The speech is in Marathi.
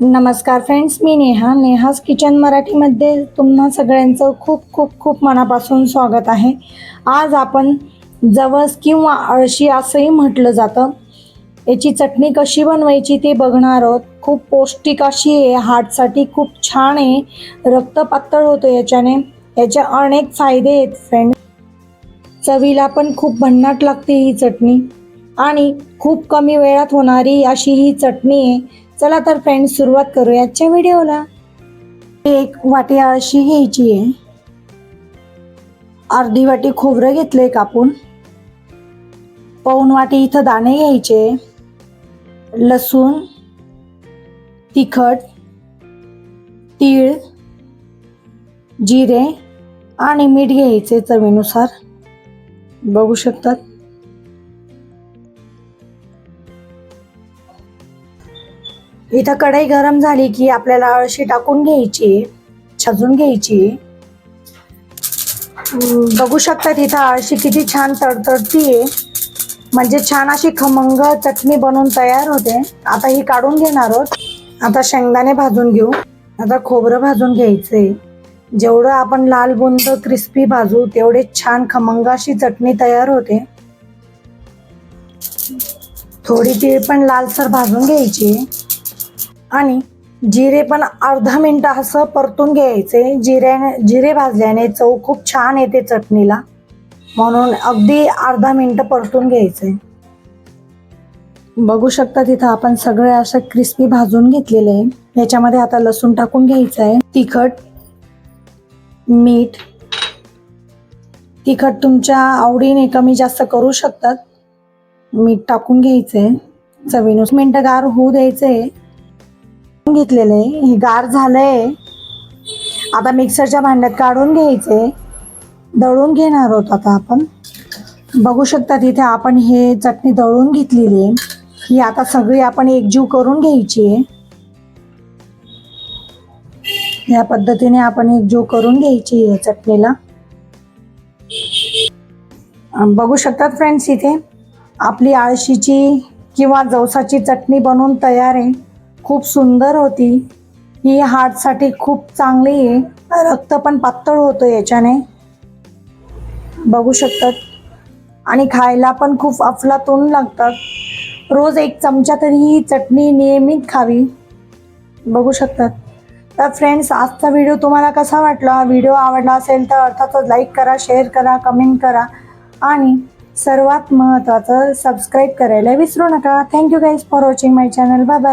नमस्कार फ्रेंड्स, मी नेहाज किचन मराठीमध्ये तुम्हा सगळ्यांचं खूप खूप खूप मनापासून स्वागत आहे. आज आपण जवस किंवा अळशी असंही म्हटलं जातं, याची चटणी कशी बनवायची ते बघणार आहोत. खूप पौष्टिक अशी आहे, हार्टसाठी खूप छान आहे, रक्त पातळ होतं याच्याने. याचे अनेक फायदे आहेत फ्रेंड्स. चवीला पण खूप भन्नाट लागते ही चटणी आणि खूप कमी वेळात होणारी अशी ही चटणी आहे. चला तर फ्रेंड्स, सुरुवात करूया आजच्या व्हिडिओला. एक वाटी अळशी घ्यायची आहे, अर्धी वाटी खोबरं घेतलंय कापून, पाऊण वाटी इथं दाणे घ्यायचे, लसूण, तिखट, तीळ, जिरे आणि मीठ घ्यायचे चवीनुसार. बघू शकतात. इथं कढई गरम झाली की आपल्याला अळशी टाकून घ्यायची, भाजून घ्यायची. बघू शकतात इथं अळशी किती छान तडतडतीये, म्हणजे छान अशी खमंग चटणी बनवून तयार होते. आता ही काढून घेणार आहोत. आता शेंगदाणे भाजून घेऊ. आता खोबरं भाजून घ्यायचंय. जेवढं आपण लाल बुंद क्रिस्पी भाजू तेवढे छान खमंग अशी चटणी तयार होते. थोडी तीळ पण लालसर भाजून घ्यायची आणि जिरे पण अर्धा मिनिट असं परतून घ्यायचे. जिरे भाजल्याने चव खूप छान येते चटणीला, म्हणून अगदी अर्धा मिनिट परतून घ्यायचे. बघू शकता तिथं आपण सगळे असं क्रिस्पी भाजून घेतलेले आहे. याच्यामध्ये आता लसूण टाकून घ्यायचं आहे. तिखट, मीठ. तिखट तुमच्या आवडीने कमी जास्त करू शकतात. मीठ टाकून घ्यायचंय चवीनुसार. मिनिटं गार होऊ द्यायचंय. घेतलेले हे गार झालंय. आता मिक्सरच्या भांड्यात काढून घ्यायचे, दळून घेणार आहोत आता आपण. बघू शकता तिथे आपण हे चटणी दळून घेतलेली आहे. ही आता सगळी आपण एकजीव करून घ्यायची आहे. या पद्धतीने आपण एकजीव करून घ्यायची आहे चटणीला. बघू शकतात फ्रेंड्स, इथे आपली आळशीची किंवा जवसाची चटणी बनवून तयार आहे. खूप सुंदर होती ही, हार्टसाठी खूप चांगली आहे, रक्त पण पातळ होतं याच्याने. बघू शकतात. आणि खायला पण खूप अफलातून लागतात. रोज एक चमचा तरी ही चटणी नियमित खावी. बघू शकतात. तर फ्रेंड्स, आजचा व्हिडिओ तुम्हाला कसा वाटला? व्हिडिओ आवडला असेल तर अर्थातच लाईक करा, शेअर करा, कमेंट करा आणि सर्वात महत्त्वाचं सबस्क्राईब करायला विसरू नका. Thank you guys for watching my channel. Bye bye.